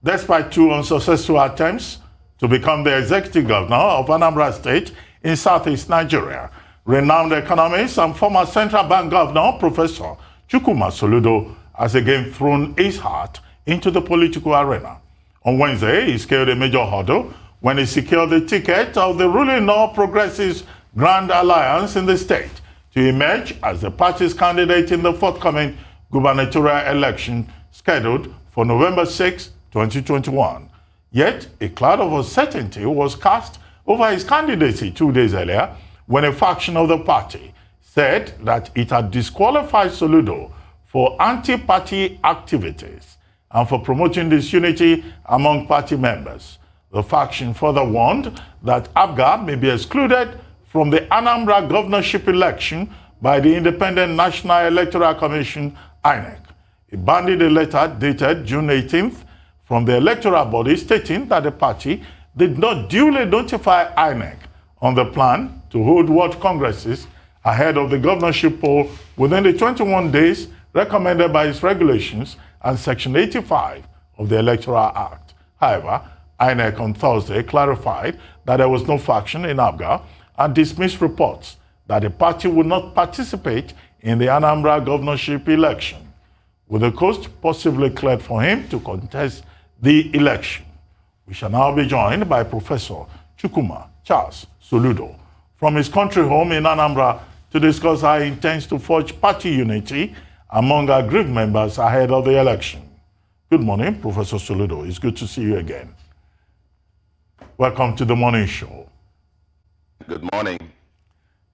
Despite 2 unsuccessful attempts to become the executive governor of Anambra State in southeast Nigeria, renowned economist and former central bank governor, Professor Chukwuma Soludo, has again thrown his heart into the political arena. On Wednesday, he scaled a major hurdle when he secured the ticket of the ruling All Progressives Grand Alliance in the state to emerge as the party's candidate in the forthcoming gubernatorial election scheduled for November 6, 2021. Yet, a cloud of uncertainty was cast over his candidacy 2 days earlier when a faction of the party said that it had disqualified Soludo for anti-party activities and for promoting disunity among party members. The faction further warned that APGA may be excluded from the Anambra governorship election by the Independent National Electoral Commission, INEC. It bandied a letter dated June 18th from the electoral body stating that the party did not duly notify INEC on the plan to hold world congresses ahead of the governorship poll within the 21 days recommended by its regulations and Section 85 of the Electoral Act. However, INEC on Thursday clarified that there was no faction in APGA and dismissed reports that the party would not participate in the Anambra governorship election, with the coast possibly cleared for him to contest the election. We shall now be joined by Professor Chukwuma Charles Soludo from his country home in Anambra to discuss how he intends to forge party unity among aggrieved members ahead of the election. Good morning, Professor Soludo. It's good to see you again. Welcome to the morning show. Good morning.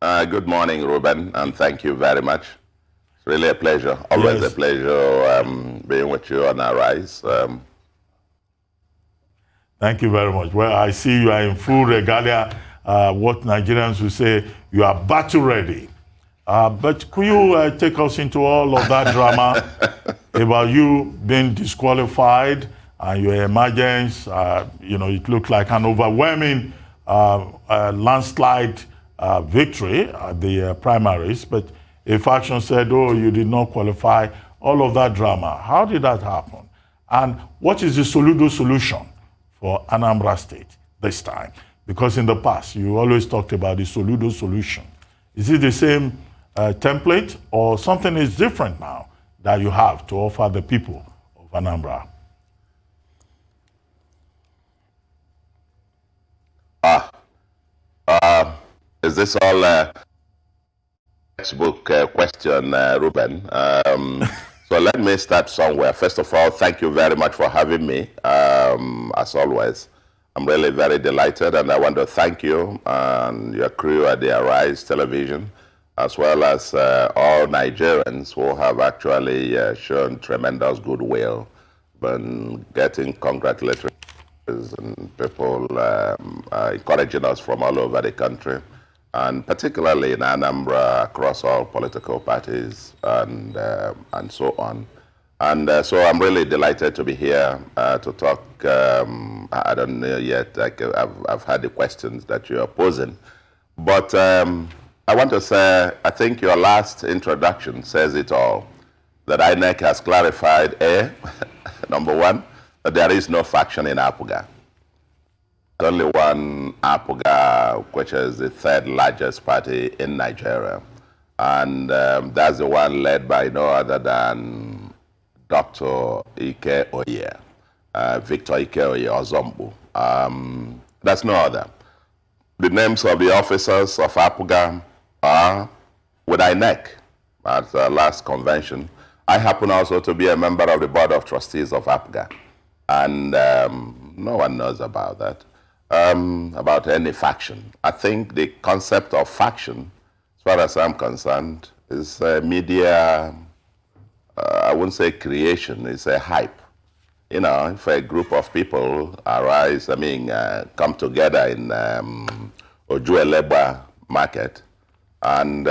Good morning, Ruben, and thank you very much. It's really a pleasure. Always a pleasure being with you on Arise. Thank you very much. Well, I see you are in full regalia. What Nigerians will say, you are battle ready. But could you take us into all of that drama about you being disqualified and your emergence? It looked like an overwhelming landslide victory at the primaries, but a faction said, oh, you did not qualify. All of that drama. How did that happen? And what is the Soludo solution for Anambra State this time? Because in the past, you always talked about the Soludo solution. Is it the same template or something is different now that you have to offer the people of Anambra? Is this all textbook question, Ruben? So let me start somewhere. First of all, thank you very much for having me, as always. I'm really very delighted, and I want to thank you and your crew at the Arise Television, as well as all Nigerians who have actually shown tremendous goodwill when getting congratulatory and people encouraging us from all over the country, and particularly in Anambra, across all political parties and so on. And so I'm really delighted to be here to talk. I don't know yet, I've had the questions that you are posing. But I want to say, I think your last introduction says it all. That INEC has clarified, number one, that there is no faction in APGA. Only one APGA, which is the third largest party in Nigeria. And that's the one led by no other than Dr. Ike Oye, Victor Ike Oye Ozombu. That's no other. The names of the officers of APGA are with INEC at the last convention. I happen also to be a member of the board of trustees of APGA. And no one knows about that, about any faction. I think the concept of faction, as far as I'm concerned, is media, I wouldn't say creation, it's a hype. You know, if a group of people come together in Ojuelegba market and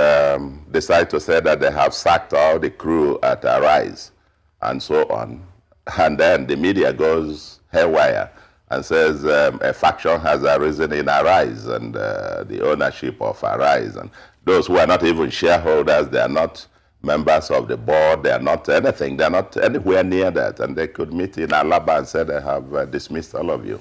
decide to say that they have sacked all the crew at Arise and so on, and then the media goes haywire and says a faction has arisen in Arise and the ownership of Arise, and those who are not even shareholders, they are not members of the board. They are not anything. They are not anywhere near that. And they could meet in Alaba and say they have dismissed all of you.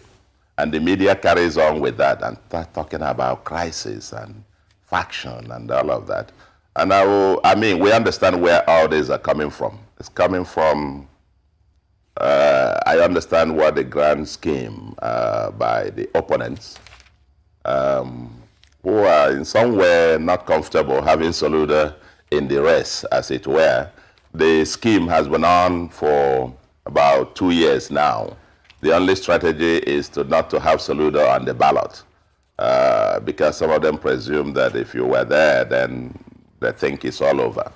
And the media carries on with that and start talking about crisis and faction and all of that. And I mean, we understand where all these are coming from. It's coming from, I understand what the grand scheme by the opponents, who are in some way not comfortable having Soludo in the race, as it were. The scheme has been on for about 2 years now. The only strategy is not to have Soludo on the ballot, because some of them presume that if you were there, then they think it's all over.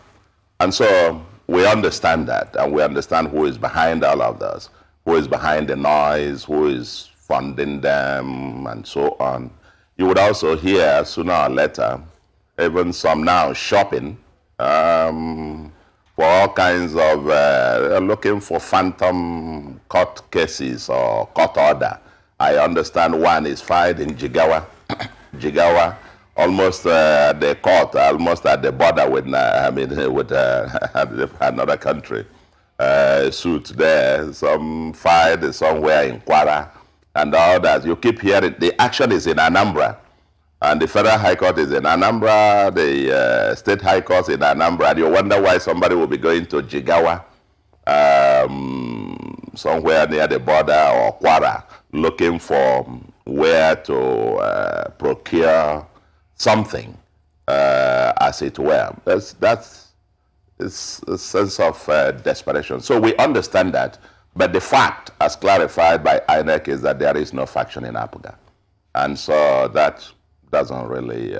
And so we understand that, and we understand who is behind all of this, who is behind the noise, who is funding them, and so on. You would also hear sooner or later, even some now shopping for all kinds of, looking for phantom court cases or court order. I understand one is filed in Jigawa, Jigawa, almost the court, almost at the border with, with another country. Suit there, some filed somewhere in Kwara, and all that. You keep hearing, the action is in Anambra, and the Federal High Court is in Anambra, the State High Court in Anambra, and you wonder why somebody will be going to Jigawa, somewhere near the border, or Kwara, looking for where to procure something, as it were. That's a sense of desperation. So we understand that, but the fact, as clarified by INEC, is that there is no faction in APGA. And so that doesn't really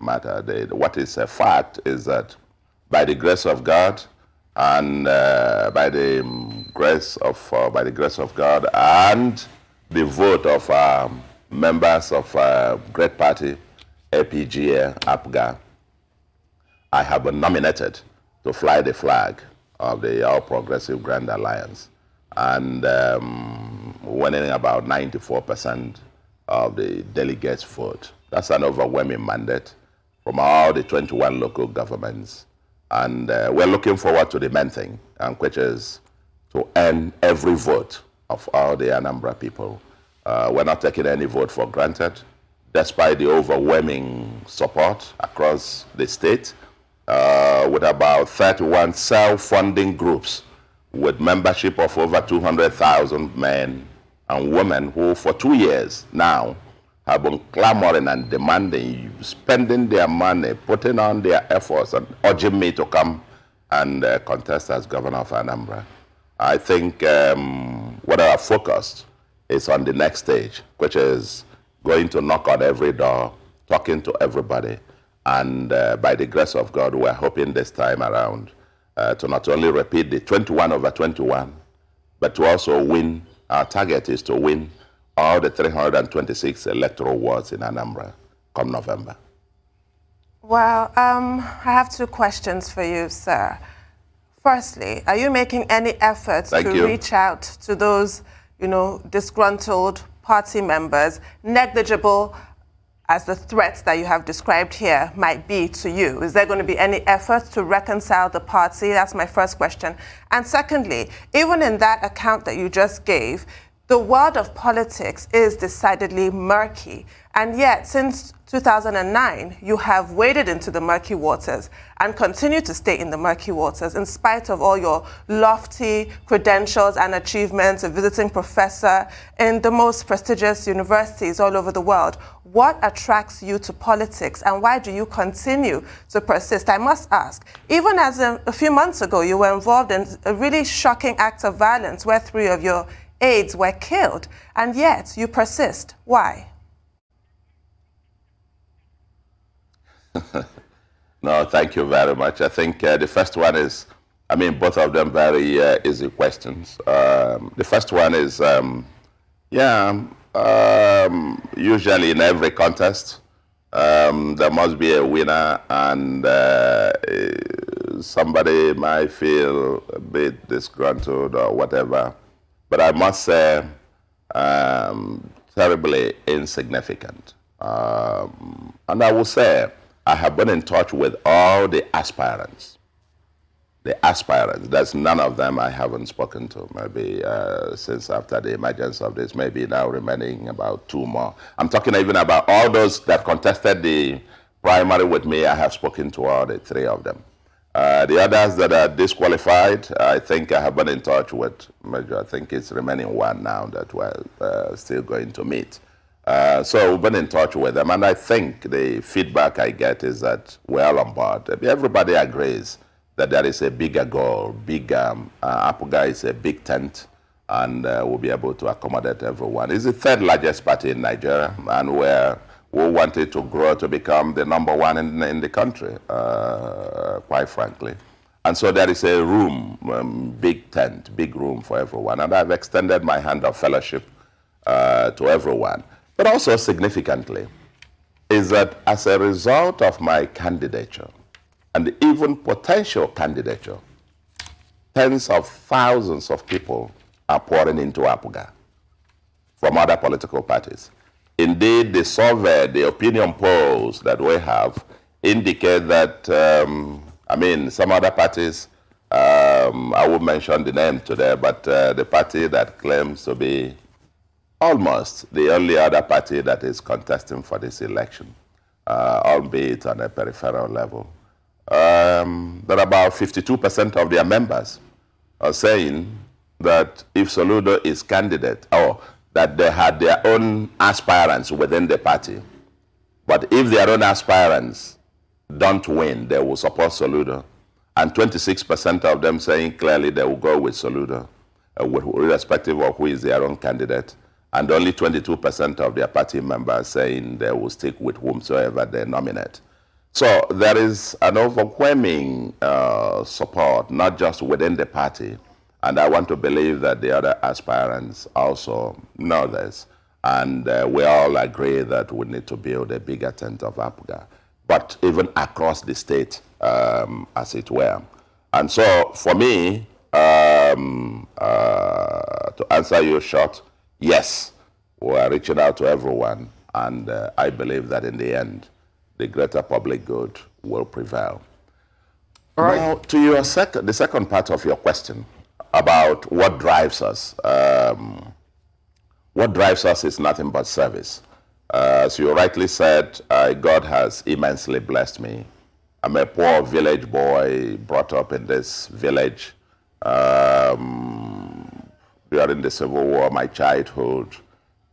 matter. What is a fact is that by the grace of God, and by the grace of God and the vote of members of great party, APGA, APGA, I have been nominated to fly the flag of the All Progressive Grand Alliance, and winning about 94% of the delegates' vote. That's an overwhelming mandate from all the 21 local governments. And we're looking forward to the main thing, which is to earn every vote of all the Anambra people. We're not taking any vote for granted, despite the overwhelming support across the state, with about 31 self-funding groups with membership of over 200,000 men and women who for 2 years now have been clamoring and demanding, spending their money, putting on their efforts, and urging me to come and contest as governor of Anambra. I think what our focus is on the next stage, which is going to knock on every door, talking to everybody, and by the grace of God, we're hoping this time around to not only repeat the 21/21, but to also win. Our target is to win all the 326 electoral wards in Anambra come November. Well, I have two questions for you, sir. Firstly, are you making any efforts to reach out to those, disgruntled party members, negligible as the threats that you have described here might be to you? Is there going to be any efforts to reconcile the party? That's my first question. And secondly, even in that account that you just gave, the world of politics is decidedly murky. And yet, since 2009, you have waded into the murky waters and continue to stay in the murky waters in spite of all your lofty credentials and achievements, a visiting professor in the most prestigious universities all over the world. What attracts you to politics, and why do you continue to persist? I must ask, even as a few months ago, you were involved in a really shocking act of violence where 3 of your aides were killed, and yet you persist. Why? No, thank you very much. I think the first one is, both of them very easy questions. The first one is, usually in every contest, there must be a winner, and somebody might feel a bit disgruntled or whatever. But I must say, terribly insignificant. And I will say, I have been in touch with all the aspirants the aspirants. There's none of them I haven't spoken to, maybe since after the emergence of this, maybe now remaining about 2 more. I'm talking even about all those that contested the primary with me. I have spoken to all the 3 of them. The others that are disqualified, I think I have been in touch with, I think it's remaining 1 now that we're still going to meet. So we've been in touch with them, and I think the feedback I get is that we're all on board. Everybody agrees that there is a bigger goal, APGA is a big tent, and we'll be able to accommodate everyone. It's the 3rd largest party in Nigeria, and we wanted to grow to become the #1 in the country, quite frankly. And so there is a room, big tent, big room for everyone. And I've extended my hand of fellowship to everyone. But also significantly is that as a result of my candidature, and even potential candidature, tens of thousands of people are pouring into APGA from other political parties. Indeed, the survey, the opinion polls that we have indicate that, some other parties, I won't mention the name today, but the party that claims to be almost the only other party that is contesting for this election, albeit on a peripheral level. That about 52% of their members are saying that if Soludo is candidate, or that they had their own aspirants within the party, but if their own aspirants don't win, they will support Soludo. And 26% of them saying clearly they will go with Soludo, irrespective of who is their own candidate. And only 22% of their party members saying they will stick with whomsoever they nominate. So there is an overwhelming support, not just within the party, and I want to believe that the other aspirants also know this, and we all agree that we need to build a bigger tent of APGA, but even across the state, as it were. And so for me, to answer you short, yes, we are reaching out to everyone, and I believe that in the end, the greater public good will prevail. All right. Now, to your the second part of your question about what drives us. What drives us is nothing but service. As you rightly said, God has immensely blessed me. I'm a poor village boy, brought up in this village. During the Civil War, my childhood,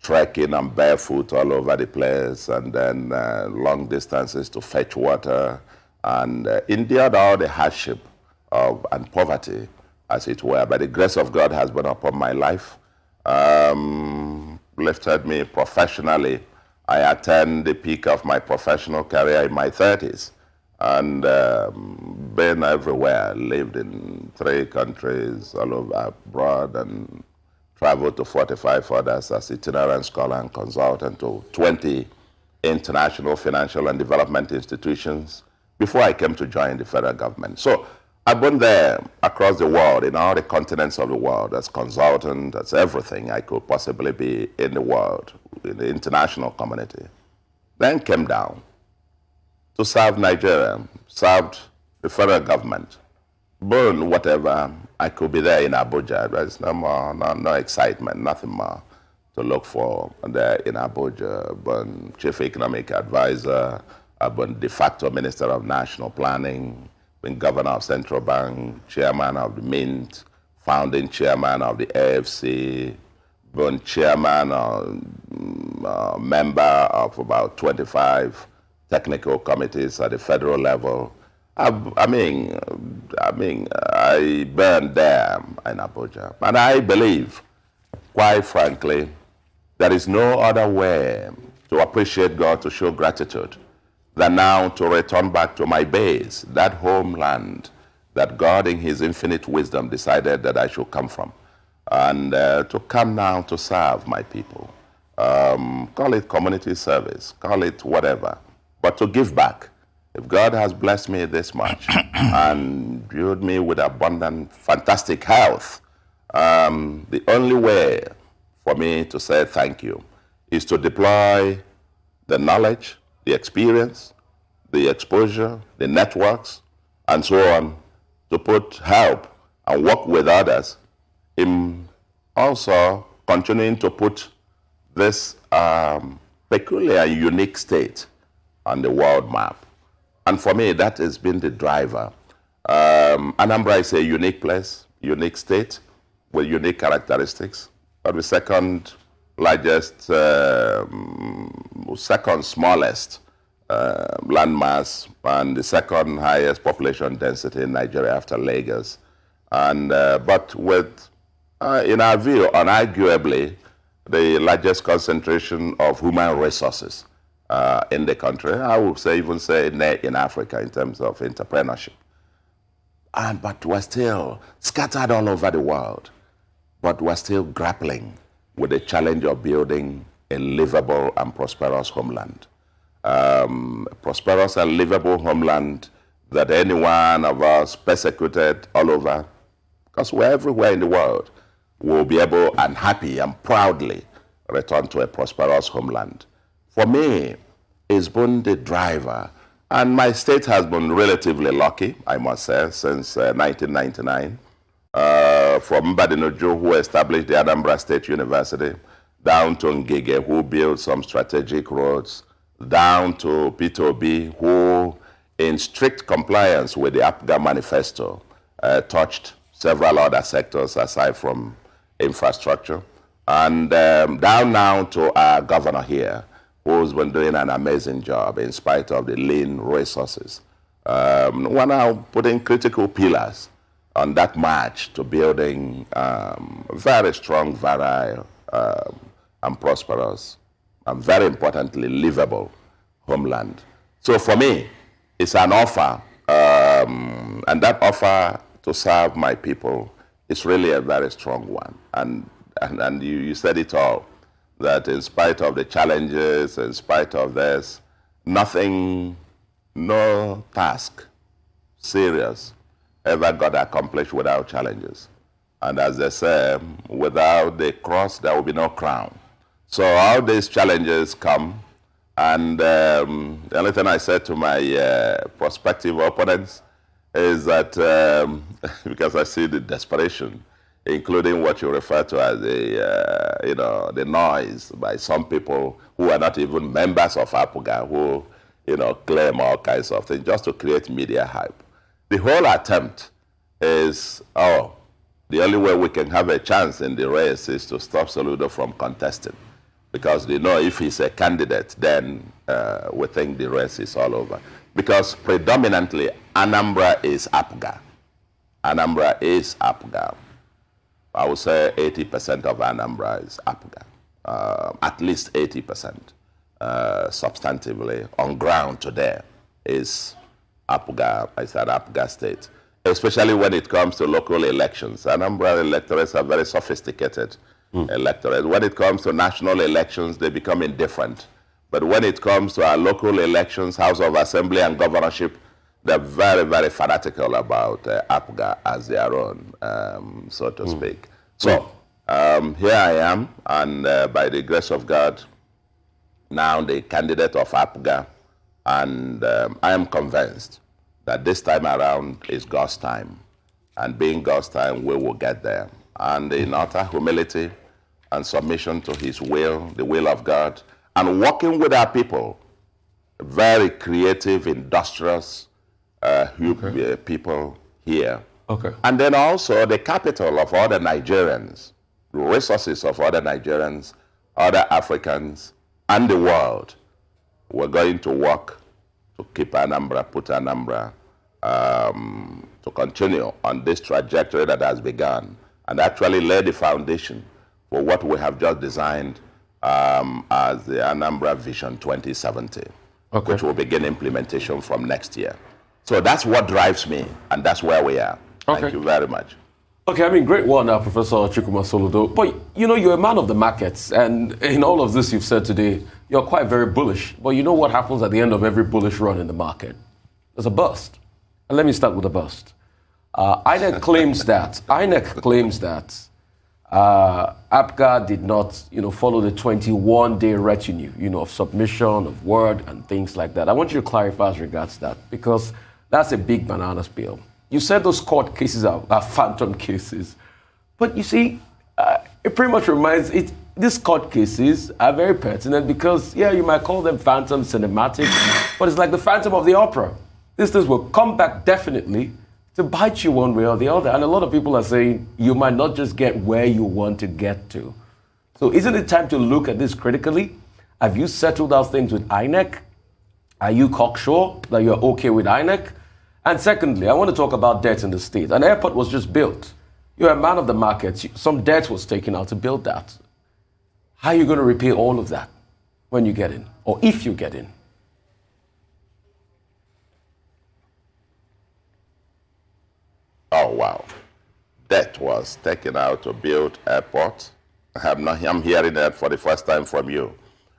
trekking and barefoot all over the place, and then long distances to fetch water, and endured all the hardship and poverty, as it were. But the grace of God has been upon my life, lifted me professionally. I attained the peak of my professional career in my 30s, and been everywhere, lived in 3 countries, all over abroad, and traveled to 45 others as itinerant scholar and consultant to 20 international financial and development institutions before I came to join the federal government. So I've been there across the world, in all the continents of the world, as consultant, as everything I could possibly be in the world, in the international community. Then came down to serve Nigeria, served the federal government, burn whatever I could be there in Abuja. There's no excitement, nothing more to look for there in Abuja. Been chief economic advisor, I've been de facto minister of national planning, been governor of central bank, chairman of the Mint, founding chairman of the AFC, been chairman or member of about 25 technical committees at the federal level. I burned there in Abuja. And I believe, quite frankly, there is no other way to appreciate God, to show gratitude, than now to return back to my base, that homeland that God in his infinite wisdom decided that I should come from. And to come now to serve my people. Call it community service, call it whatever, but to give back. If God has blessed me this much and built me with abundant, fantastic health, the only way for me to say thank you is to deploy the knowledge, the experience, the exposure, the networks, and so on, to put help and work with others in also continuing to put this peculiar, unique state on the world map. And for me, that has been the driver. Anambra is a unique place, unique state with unique characteristics. But the second largest, second smallest landmass and the second highest population density in Nigeria after Lagos. And but with, in our view, unarguably, the largest concentration of human resources in the country. I would say even say in Africa in terms of entrepreneurship. But we're still scattered all over the world. But we're still grappling with the challenge of building a livable and prosperous homeland. Prosperous and livable homeland that any one of us persecuted all over, because we're everywhere in the world, will be able and happy and proudly return to a prosperous homeland. For me, it's been the driver. And my state has been relatively lucky, I must say, since 1999. From Mbadinuju, who established the Anambra State University, down to Ngige, who built some strategic roads, down to P2B, who, in strict compliance with the APGA manifesto, touched several other sectors aside from infrastructure, and down now to our governor here, who's been doing an amazing job in spite of the lean resources. We're now putting critical pillars on that march to building very strong, virile, and prosperous, and very importantly, livable homeland. So for me, it's an offer, and that offer to serve my people is really a very strong one. And you said it all, that in spite of the challenges, in spite of this, nothing, no task, serious, ever got accomplished without challenges. And as they say, without the cross, there will be no crown. So all these challenges come, and the only thing I said to my prospective opponents is that, because I see the desperation, including what you refer to as the, the noise by some people who are not even members of APGA, who, claim all kinds of things just to create media hype. The whole attempt is, the only way we can have a chance in the race is to stop Soludo from contesting. Because they know if he's a candidate, then we think the race is all over. Because predominantly, Anambra is APGA. Anambra is APGA. I would say 80% of Anambra is APGA. At least 80%, substantively, on ground today, is APGA, I said APGA state. Especially when it comes to local elections. Anambra electorates are very sophisticated electorates. When it comes to national elections, they become indifferent. But when it comes to our local elections, House of Assembly and governorship, they're very, very fanatical about APGA as their own, so to speak. So here I am, and by the grace of God, now the candidate of APGA, and I am convinced that this time around is God's time. And being God's time, we will get there. And in utter humility and submission to his will, the will of God, and working with our people, very creative, industrious people here. Okay. And then also the capital of other Nigerians, the resources of other Nigerians, other Africans, and the world. We're going to work to keep Anambra, put Anambra, to continue on this trajectory that has begun, and actually lay the foundation for what we have just designed as the Anambra Vision 2070, which will begin implementation from next year. So that's what drives me, and that's where we are. Thank you very much. Okay, I mean, great one, Professor Chukwuma Soludo. But, you're a man of the markets, and in all of this you've said today, you're quite very bullish. But you know what happens at the end of every bullish run in the market? There's a bust. And let me start with a bust. INEC claims that APGA did not, follow the 21-day retinue, of submission, of word, and things like that. I want you to clarify as regards that, because that's a big banana spill. You said those court cases are phantom cases. But you see, it pretty much reminds it. These court cases are very pertinent because, yeah, you might call them phantom cinematic, but it's like the Phantom of the Opera. These things will come back definitely to bite you one way or the other. And a lot of people are saying you might not just get where you want to get to. So isn't it time to look at this critically? Have you settled out things with INEC? Are you cocksure that you're okay with INEC? And secondly, I want to talk about debt in the state. An airport was just built. You're a man of the market. Some debt was taken out to build that. How are you going to repay all of that when you get in, or if you get in? Oh, wow. Debt was taken out to build airport. I'm hearing that for the first time from you.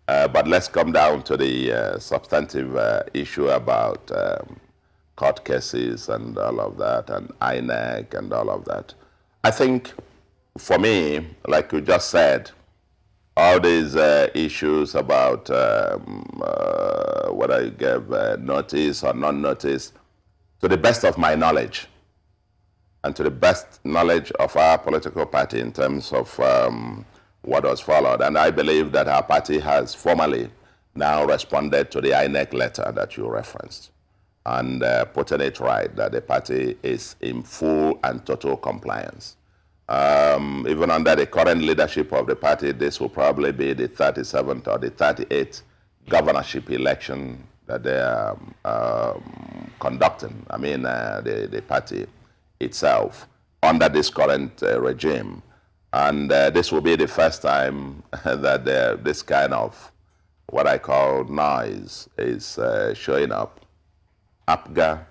But let's come down to the substantive issue about court cases and all of that, and INEC and all of that. I think, for me, like you just said, all these issues about whether you gave notice or non-notice, to the best of my knowledge, and to the best knowledge of our political party in terms of what was followed. And I believe that our party has formally now responded to the INEC letter that you referenced, and putting it right that the party is in full and total compliance. Even under the current leadership of the party, this will probably be the 37th or the 38th governorship election that they are conducting. I mean, the party itself under this current regime. And this will be the first time that this kind of what I call noise is showing up. APGA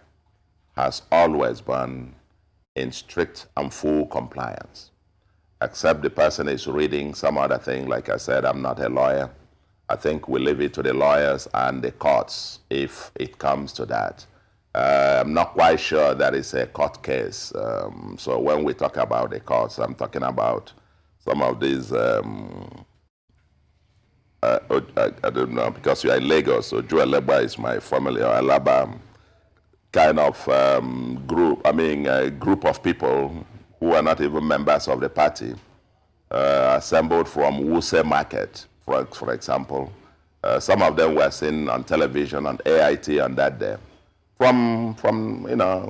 has always been in strict and full compliance, except the person is reading some other thing. Like I said, I'm not a lawyer. I think we leave it to the lawyers and the courts if it comes to that. I'm not quite sure that it's a court case. So when we talk about the courts, I'm talking about some of these, I don't know, because you're in Lagos, so Joe Alaba is my family, or Alaba kind of group of people who are not even members of the party, assembled from Wuse Market, for example. Some of them were seen on television, on AIT on that day. From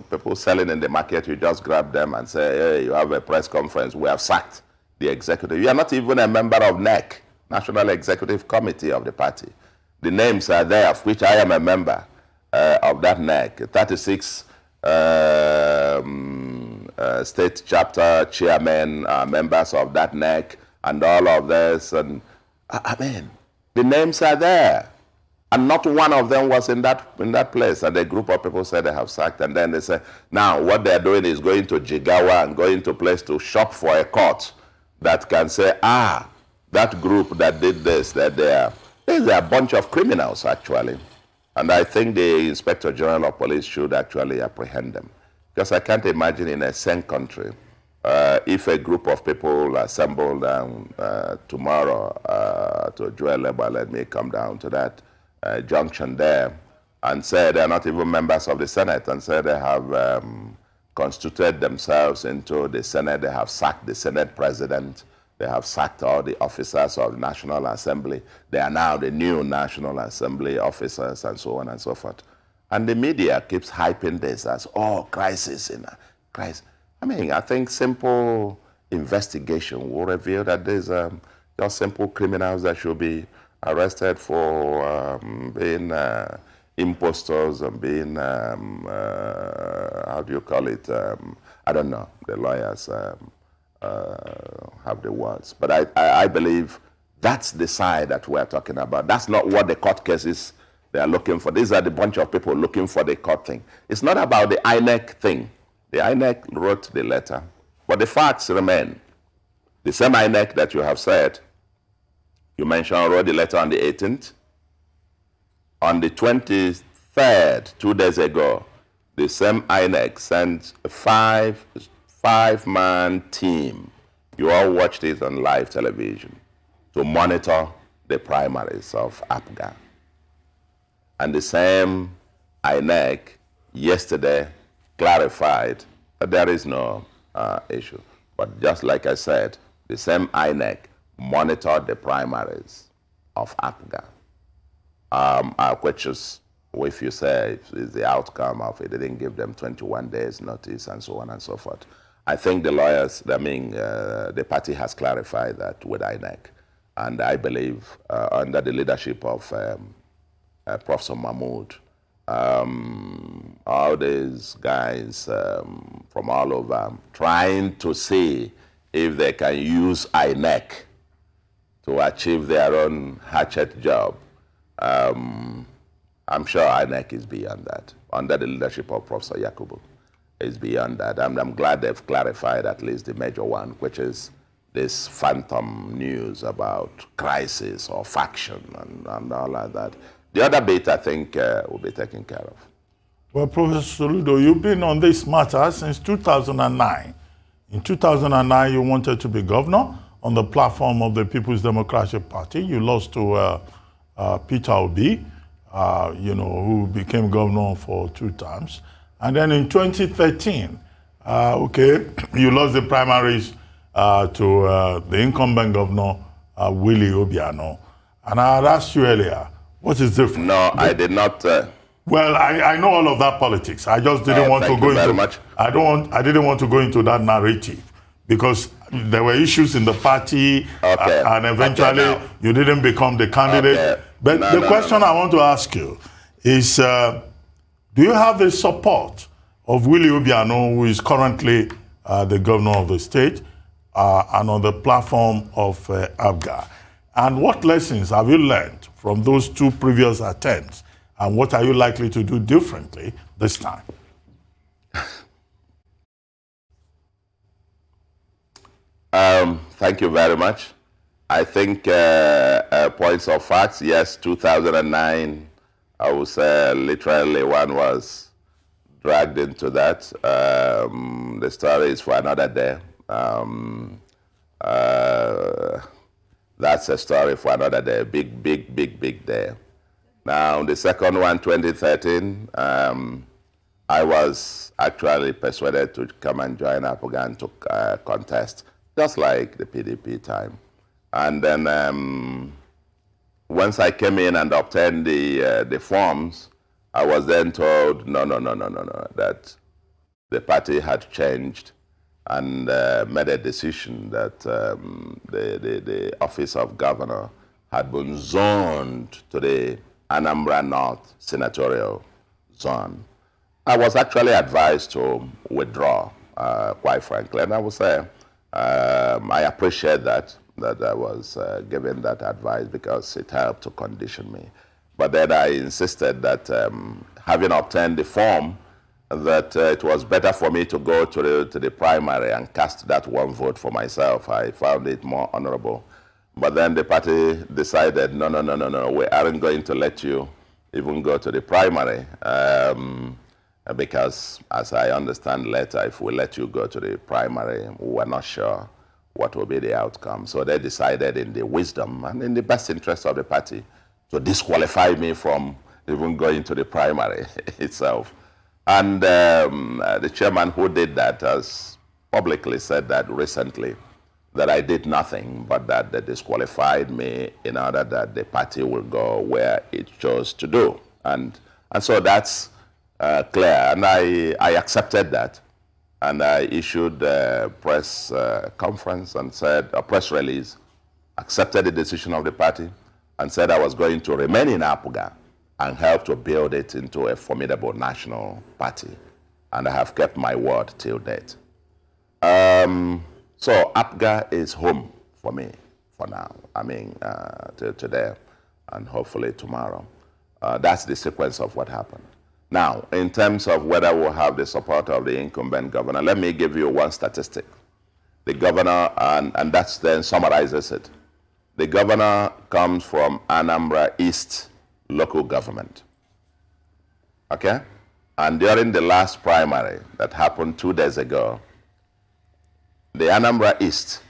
people selling in the market, you just grab them and say, hey, you have a press conference, we have sacked the executive. You are not even a member of NEC, National Executive Committee of the party. The names are there, of which I am a member of that NEC, 36 state chapter chairmen, members of that NEC, and all of this. And I mean, the names are there. And not one of them was in that place. And a group of people said they have sacked. And then they said, now what they're doing is going to Jigawa and going to place to shop for a court that can say, that group that did this, that they're a bunch of criminals, actually. And I think the Inspector General of Police should actually apprehend them. Because I can't imagine in a sane country, if a group of people assembled tomorrow to Joel Leba, let me come down to that junction there, and say they're not even members of the Senate, and say they have constituted themselves into the Senate, they have sacked the Senate president, they have sacked all the officers of the National Assembly. They are now the new National Assembly officers, and so on and so forth. And the media keeps hyping this as, crisis in a crisis. I mean, I think simple investigation will reveal that there's just simple criminals that should be arrested for being impostors and being, how do you call it? I don't know. The lawyers have the words. But I believe that's the side that we're talking about. That's not what the court cases they are looking for. These are the bunch of people looking for the court thing. It's not about the INEC thing. The INEC wrote the letter, but the facts remain. The same INEC that you have said, you mentioned, wrote the letter on the 18th. On the 23rd, 2 days ago, the same INEC sent a five-man team. You all watched it on live television to monitor the primaries of APGA. And the same INEC yesterday clarified that there is no issue. But just like I said, the same INEC monitored the primaries of APGA, which is, if you say, is the outcome of it. They didn't give them 21 days notice and so on and so forth. I think the lawyers, the party has clarified that with INEC. And I believe under the leadership of Prof Mahmoud, all these guys from all over trying to see if they can use INEC to achieve their own hatchet job. I'm sure INEC is beyond that, under the leadership of Professor Yakubu. Is beyond that. I'm glad they've clarified at least the major one, which is this phantom news about crisis or faction and all of that. The other bit, I think, will be taken care of. Well, Professor Soludo, you've been on this matter since 2009. In 2009, you wanted to be governor on the platform of the People's Democratic Party. You lost to Peter Obi, who became governor for 2 terms. And then in 2013, you lost the primaries to the incumbent governor, Willie Obiano. And I had asked you earlier, what is different? No, I did not. Well, I know all of that politics. I just didn't want to go into. I didn't want to go into that narrative because there were issues in the party, and eventually you didn't become the candidate. But the question I want to ask you is, do you have the support of Willie Obiano, who is currently the governor of the state, and on the platform of APGA? And what lessons have you learned from those 2 previous attempts? And what are you likely to do differently this time? Thank you very much. I think points of facts, yes, 2009, I would say literally one was dragged into that. The story is for another day. That's a story for another day, big day. Now, the second one, 2013, I was actually persuaded to come and join APGA and to contest, just like the PDP time. And then once I came in and obtained the forms, I was then told, no, that the party had changed and made a decision that the office of governor had been zoned to the Anambra North senatorial zone. I was actually advised to withdraw, quite frankly, and I would say I appreciate that I was given that advice because it helped to condition me. But then I insisted that having obtained the form, that it was better for me to go to the primary and cast that 1 vote for myself. I found it more honorable. But then the party decided, no, we aren't going to let you even go to the primary because, as I understand later, if we let you go to the primary, we're not sure what will be the outcome. So they decided in the wisdom and in the best interest of the party to disqualify me from even going to the primary itself. And the chairman who did that has publicly said that recently, that I did nothing, but that they disqualified me in order that the party will go where it chose to do. And so that's clear, and I accepted that. And I issued a press conference and said, a press release, accepted the decision of the party, and said I was going to remain in APGA and help to build it into a formidable national party. And I have kept my word till date. So APGA is home for me for now. I mean, till today and hopefully tomorrow. That's the sequence of what happened. Now, in terms of whether we'll have the support of the incumbent governor, let me give you one statistic. The governor, and that then summarizes it. The governor comes from Anambra East local government. Okay? And during the last primary that happened 2 days ago, the Anambra East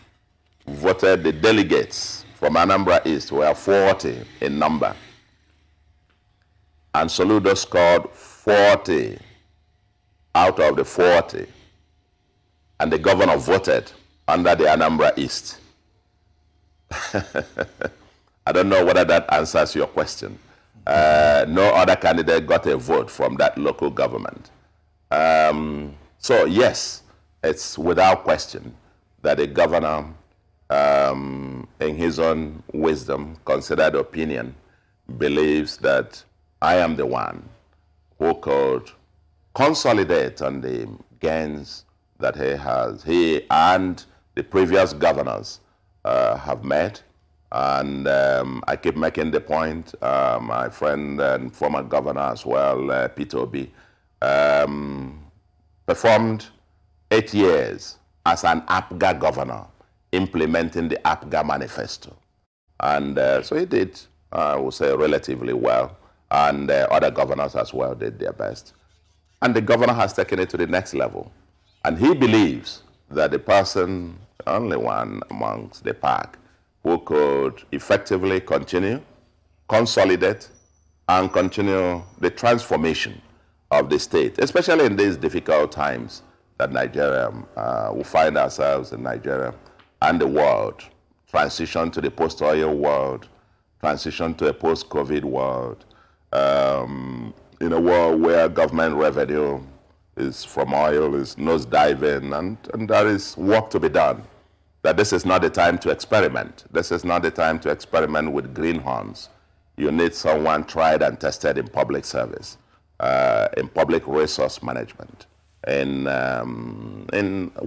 voted, the delegates from Anambra East were 40 in number. And Soludo scored 40. out of the 40, and the governor voted under the Anambra East. I don't know whether that answers your question. No other candidate got a vote from that local government. So yes, it's without question that the governor, in his own wisdom, considered opinion, believes that I am the one who could consolidate on the gains that he and the previous governors have made. And I keep making the point, my friend and former governor as well, Peter Obi, performed 8 years as an APGA governor, implementing the APGA manifesto. And so he did, I would say, relatively well. And other governors as well did their best. And the governor has taken it to the next level. And he believes that the person, only one amongst the pack, who could effectively continue, consolidate, and continue the transformation of the state, especially in these difficult times that Nigeria, we find ourselves in Nigeria and the world, transition to the post-oil world, transition to a post-COVID world, in a world where government revenue is from oil, is nosediving, and there is work to be done. That this is not the time to experiment. This is not the time to experiment with greenhorns. You need someone tried and tested in public service, in public resource management, in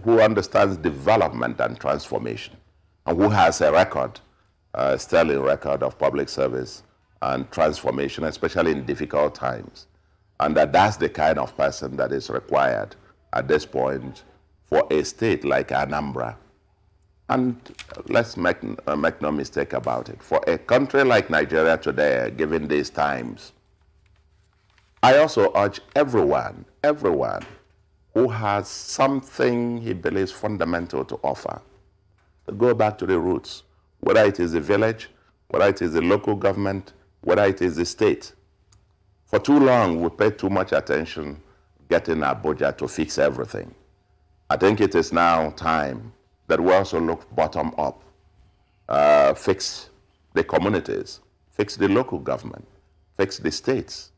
who understands development and transformation, and who has a record, sterling record of public service and transformation, especially in difficult times. And that's the kind of person that is required at this point for a state like Anambra. And let's make no mistake about it. For a country like Nigeria today, given these times, I also urge everyone who has something he believes fundamental to offer, to go back to the roots, whether it is the village, whether it is the local government, whether it is the state. For too long, we paid too much attention getting Abuja to fix everything. I think it is now time that we also look bottom up, fix the communities, fix the local government, fix the states.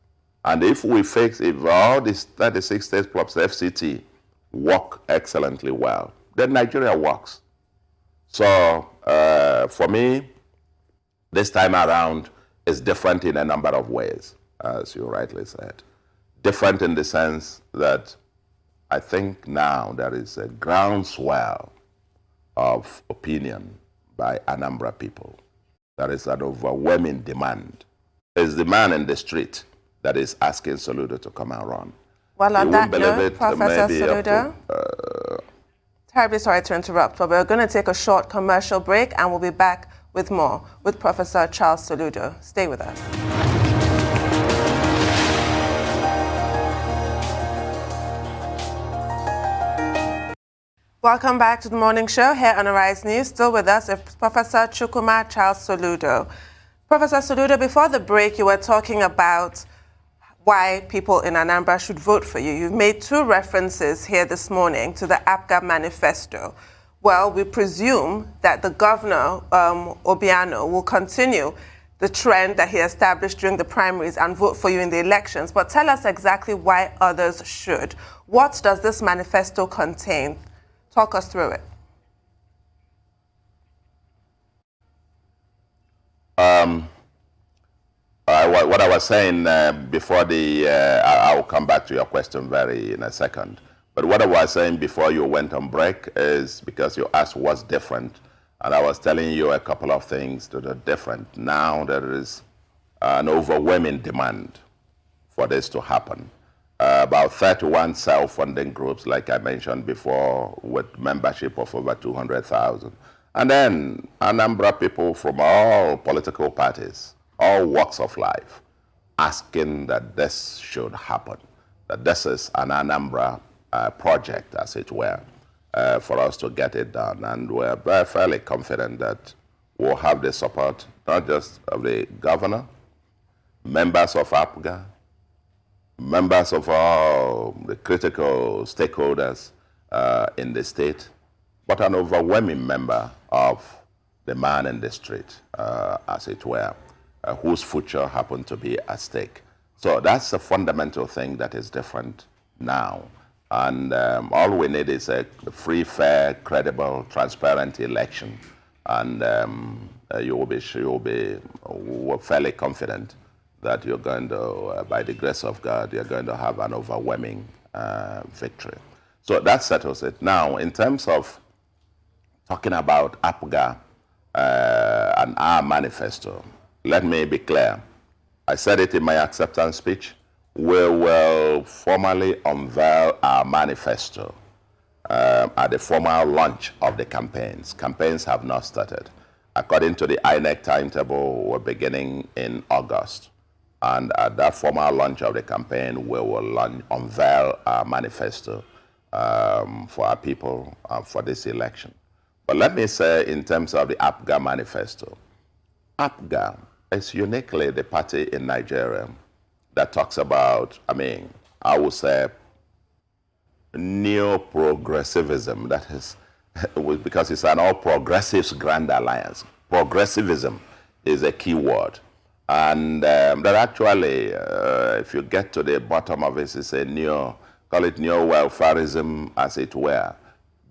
And if all these 36 states plus the FCT work excellently well, then Nigeria works. So for me, this time around is different in a number of ways, as you rightly said. Different in the sense that I think now there is a groundswell of opinion by Anambra people. There is an overwhelming demand. It's the man in the street that is asking Soludo to come and run. Well, on that note, Professor Soludo, terribly sorry to interrupt, but we're going to take a short commercial break and we'll be back with more with Professor Charles Soludo. Stay with us. Welcome back to the morning show here on Arise News. Still with us is Professor Chukwuma Charles Soludo. Professor Soludo, before the break, you were talking about why people in Anambra should vote for you. You've made two references here this morning to the APGA manifesto. Well, we presume that the governor, Obiano, will continue the trend that he established during the primaries and vote for you in the elections. But tell us exactly why others should. What does this manifesto contain? Talk us through it. What I was saying before I'll come back to your question in a second. But what I was saying before you went on break is because you asked what's different. And I was telling you a couple of things that are different. Now there is an overwhelming demand for this to happen. About 31 self-funding groups, like I mentioned before, with membership of over 200,000. And then Anambra people from all political parties, all walks of life, asking that this should happen, that this is an Anambra project, as it were, for us to get it done. And we're fairly confident that we'll have the support, not just of the governor, members of APGA, members of all the critical stakeholders in the state, but an overwhelming member of the man in the street, as it were, whose future happened to be at stake. So that's a fundamental thing that is different now. And all we need is a free, fair, credible, transparent election. And we're fairly confident that you're going to, by the grace of God, you're going to have an overwhelming victory. So that settles it. Now, in terms of talking about APGA and our manifesto, let me be clear. I said it in my acceptance speech. We will formally unveil our manifesto at the formal launch of the campaigns. Campaigns have not started. According to the INEC timetable, we're beginning in August. And at that formal launch of the campaign, we will unveil our manifesto for our people for this election. But let me say, in terms of the APGA manifesto, APGA is uniquely the party in Nigeria that talks about, I would say, neo-progressivism. That is, because it's an all-progressives grand alliance. Progressivism is a key word. And that actually, if you get to the bottom of it, it's a call it neo-welfarism, as it were.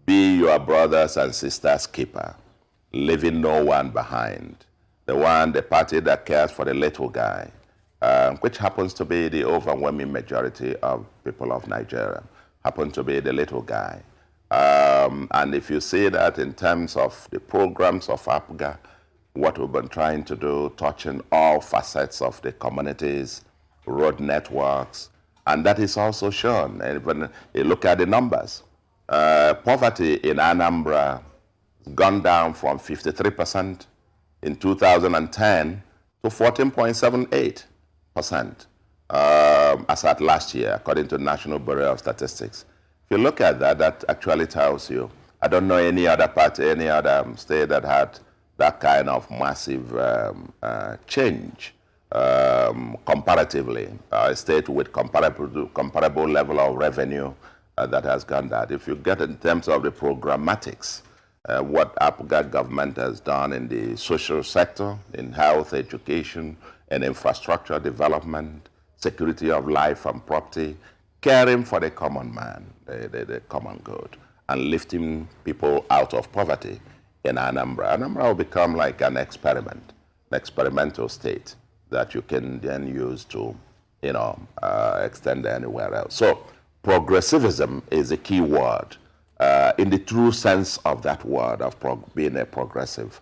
Be your brothers and sisters' keeper, leaving no one behind. The party that cares for the little guy, which happens to be the overwhelming majority of people of Nigeria, happen to be the little guy. And if you see that in terms of the programs of APGA, what we've been trying to do, touching all facets of the communities, road networks, and that is also shown. And when you look at the numbers, poverty in Anambra has gone down from 53% in 2010 to 14.78% as at last year, according to the National Bureau of Statistics. If you look at that, that actually tells you, I don't know any other party, any other state that had that kind of massive change comparatively. A state with comparable level of revenue that has gone that. If you get in terms of the programmatics, what APGA government has done in the social sector, in health, education, and infrastructure development, security of life and property, caring for the common man, the common good, and lifting people out of poverty in Anambra. Anambra will become like an experiment, an experimental state that you can then use to, extend anywhere else. So progressivism is a key word in the true sense of that word, of being a progressive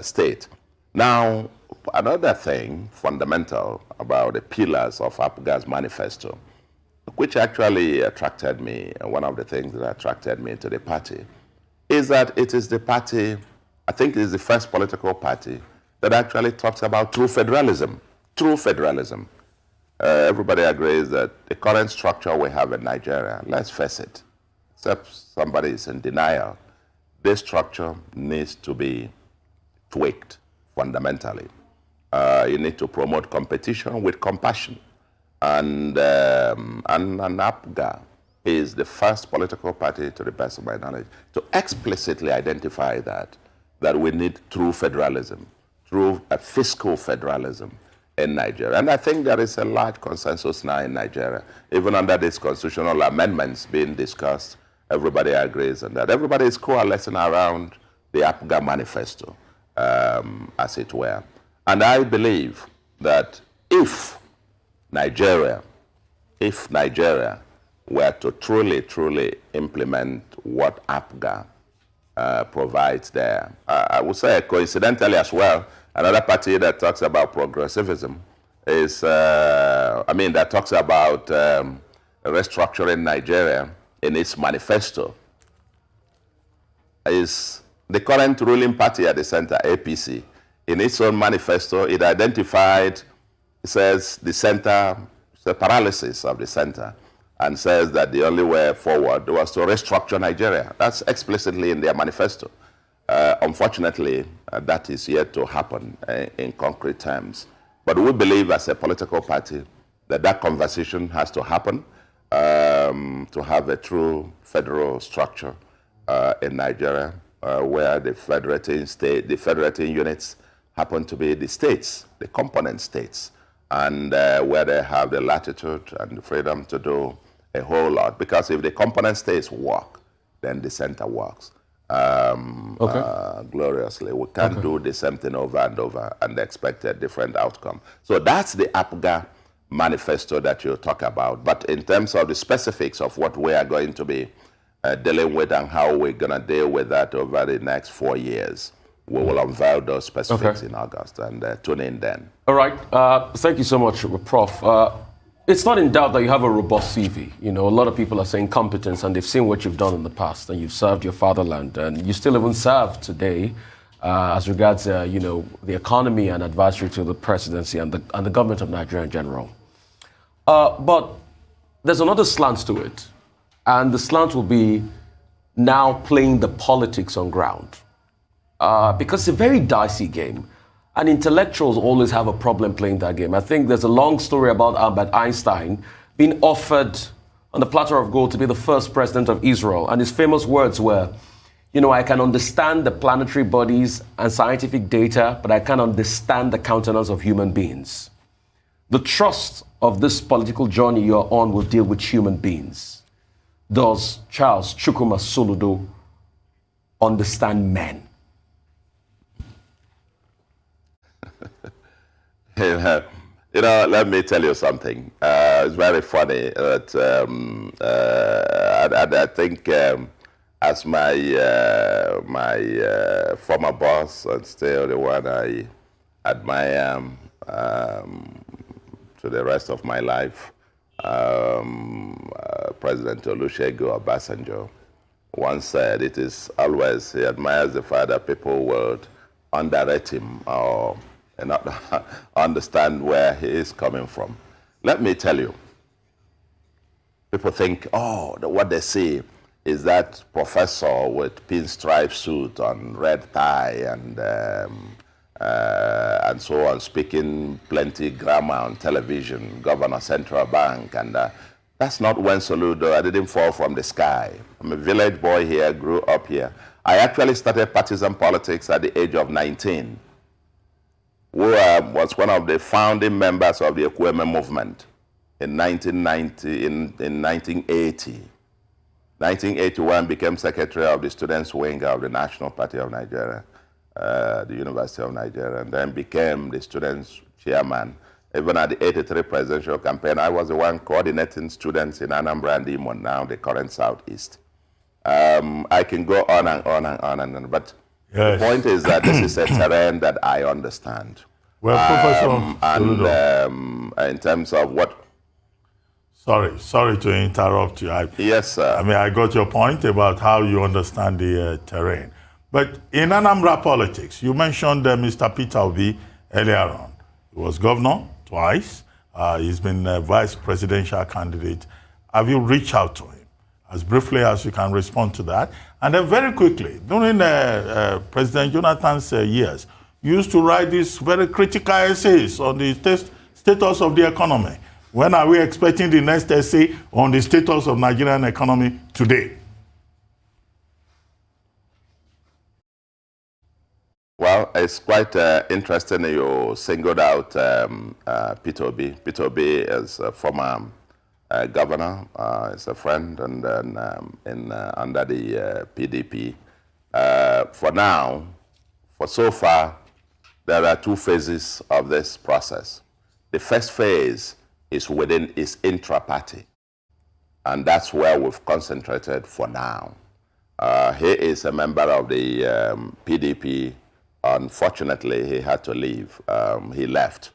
state. Now, another thing fundamental about the pillars of APGA's manifesto, which actually attracted me, one of the things that attracted me to the party, is that it is the party, I think it is the first political party that actually talks about true federalism. True federalism. Everybody agrees that the current structure we have in Nigeria, let's face it, except somebody is in denial, this structure needs to be tweaked fundamentally. You need to promote competition with compassion. And APGA is the first political party, to the best of my knowledge, to explicitly identify that we need true federalism, true fiscal federalism in Nigeria. And I think there is a large consensus now in Nigeria, even under these constitutional amendments being discussed, everybody agrees on that. Everybody is coalescing around the APGA manifesto, as it were. And I believe that if Nigeria were to truly implement what APGA provides there, I would say coincidentally as well, another party that talks about progressivism is, that talks about restructuring Nigeria in its manifesto, is the current ruling party at the center, APC. In its own manifesto, it identified, it says the center, the paralysis of the center, and says that the only way forward was to restructure Nigeria. That's explicitly in their manifesto. Unfortunately, that is yet to happen in concrete terms. But we believe as a political party that conversation has to happen to have a true federal structure in Nigeria, where the federating units happen to be the states, the component states, and where they have the latitude and the freedom to do a whole lot. Because if the component states work, then the center works gloriously. We can't do the same thing over and over and expect a different outcome. So that's the APGA manifesto that you talk about. But in terms of the specifics of what we are going to be dealing with and how we're going to deal with that over the next 4 years, we will unveil those specifics in August, and tune in then. All right. Thank you so much, Prof. It's not in doubt that you have a robust CV. You know, a lot of people are saying competence, and they've seen what you've done in the past, and you've served your fatherland, and you still even serve today as regards, you know, the economy and advisory to the presidency and the government of Nigeria in general. But there's another slant to it, and the slant will be now playing the politics on ground. Because it's a very dicey game. And intellectuals always have a problem playing that game. I think there's a long story about Albert Einstein being offered on the platter of gold to be the first president of Israel. And his famous words were, you know, I can understand the planetary bodies and scientific data, but I can't understand the countenance of human beings. The trust of this political journey you're on will deal with human beings. Does Charles Chukwuma Soludo understand men? You know, let me tell you something. It's very funny. I think as my former boss, and still the one I admire to the rest of my life, President Olusegun Obasanjo, once said, it is always, he admires the fact that people would underrate him or not understand where he is coming from. Let me tell you, people think, oh, what they see is that professor with pinstripe suit and red tie and so on, speaking plenty grammar on television, governor central bank, and that's not when Soludo. I didn't fall from the sky. I'm a village boy here, grew up here. I actually started partisan politics at the age of 19. Who was one of the founding members of the Ekweme movement in 1990, in 1980. 1981 became secretary of the students' wing of the National Party of Nigeria, the University of Nigeria, and then became the students' chairman. Even at the 83 presidential campaign, I was the one coordinating students in Anambra and Imo, now the current Southeast. I can go on and on and on and on, but yes. The point is that this is a terrain that I understand. Well, Professor and in terms of what... Sorry to interrupt you. Yes, sir. I mean, I got your point about how you understand the terrain. But in Anambra politics, you mentioned Mr. Peter Obi earlier on. He was governor twice. He's been a vice presidential candidate. Have you reached out to him? As briefly as you can respond to that. And then very quickly, during President Jonathan's years, you used to write these very critical essays on the status of the economy. When are we expecting the next essay on the status of Nigerian economy today? Well, it's quite interesting you singled out Peter Obi. Peter Obi is a former governor, is a friend, and then under the PDP. For now, for so far, there are two phases of this process. The first phase is within his intra-party, and that's where we've concentrated for now. He is a member of the PDP. Unfortunately, he had to leave. He left.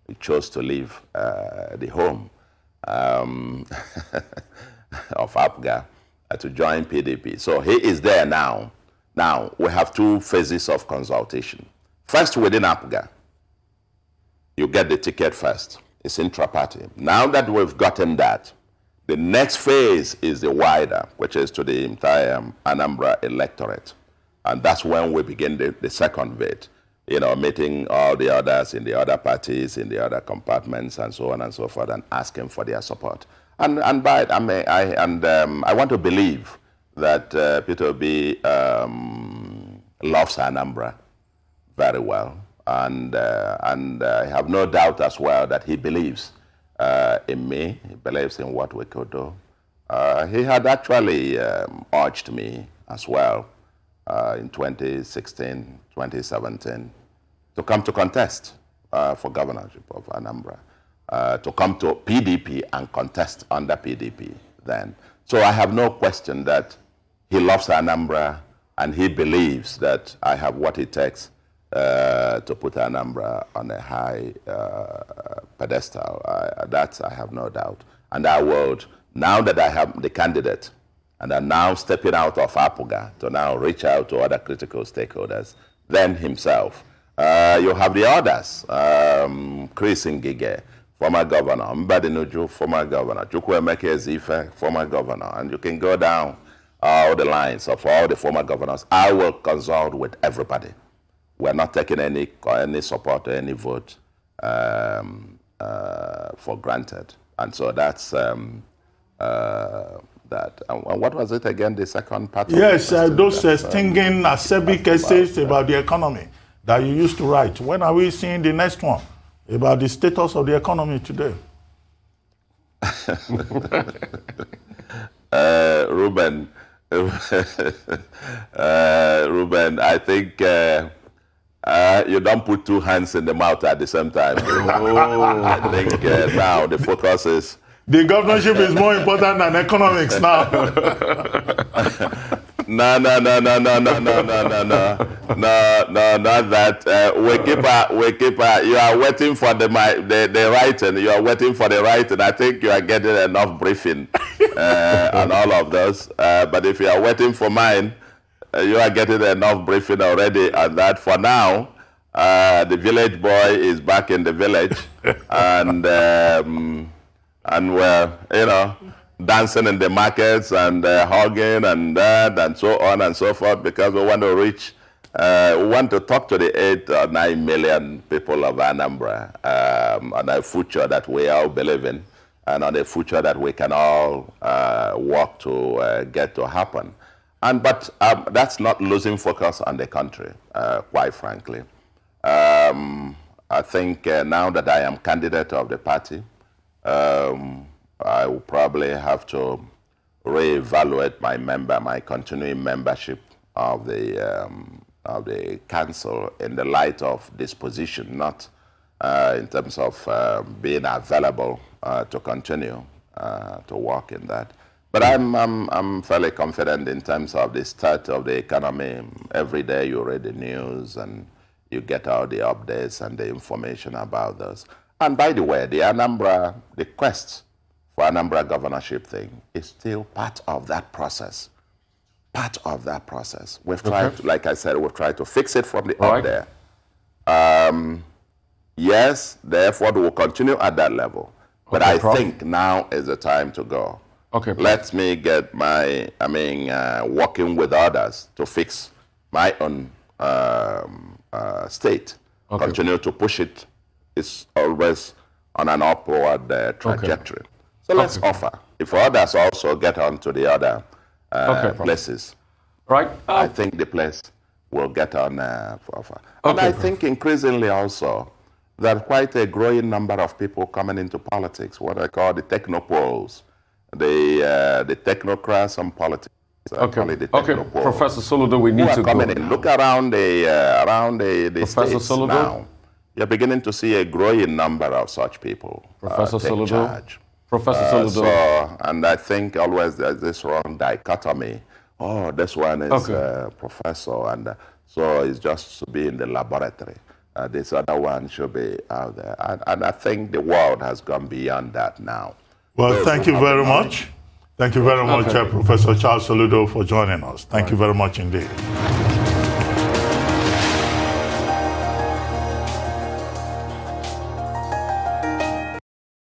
He chose to leave the home of APGA to join PDP. So he is there now. Now, we have two phases of consultation. First, within APGA, you get the ticket first. It's intra-party. Now that we've gotten that, the next phase is the wider, which is to the entire Anambra electorate. And that's when we begin the second bit. meeting all the others in the other parties, in the other compartments, and so on and so forth, and asking for their support. And by it, I want to believe that Peter Obi loves Anambra very well, and I have no doubt as well that he believes in me. He believes in what we could do. He had actually urged me as well in 2016, 2017 to come to contest for governorship of Anambra, to come to PDP and contest under PDP then. So I have no question that he loves Anambra and he believes that I have what it takes to put Anambra on a high pedestal. That I have no doubt. And I would, now that I have the candidate, and I'm now stepping out of APGA to now reach out to other critical stakeholders, then himself. You have the others, Chris Ngige, former governor, Mbadinuju, former governor, Chukwuma Soludo, former governor, and you can go down all the lines of all the former governors. I will consult with everybody. We're not taking any support or any vote for granted. And so that's that. And what was it again, the second part? Yes, those stinging acerbic essays about the economy that you used to write. When are we seeing the next one about the status of the economy today? Ruben, I think you don't put two hands in the mouth at the same time. I think now the focus is... The governorship is more important than economics now. No, not that. We you are waiting for the writing. You are waiting for the writing. I think you are getting enough briefing on all of those. But if you are waiting for mine, you are getting enough briefing already on that. For now, the village boy is back in the village, and we're, dancing in the markets and hugging and that and so on and so forth, because we want to reach, we want to talk to the 8 or 9 million people of Anambra on a future that we all believe in, and on a future that we can all work to get to happen. But that's not losing focus on the country, quite frankly. I think now that I am candidate of the party, I will probably have to reevaluate my continuing membership of the council in the light of this position, not in terms of being available to continue to work in that. But I'm fairly confident in terms of the state of the economy. Every day you read the news and you get all the updates and the information about those. And by the way, the quest for Anambra governorship thing is still part of that process. Part of that process. We've tried, to, like I said, we've tried to fix it from the up there. Yes, the effort will continue at that level. But I think now is the time to go. Okay. Let me get my, working with others to fix my own state. Continue to push it. It's always on an upward trajectory. So let's offer. If others also get on to the other places, right? I think the place will get on for offer. And I think increasingly also that quite a growing number of people coming into politics, what I call the technopoles, the technocrats on politics. Professor Soludo, we need to coming in. Look around the states Soludo? Now. You're beginning to see a growing number of such people Professor take Soludo? charge. Professor Soludo. And I think always there's this wrong dichotomy. Oh, this one is a professor, and so it's just to be in the laboratory. This other one should be out there. And I think the world has gone beyond that now. Well, thank you very much. Thank you very much, Professor Charles Soludo, for joining us. Thank you very much indeed.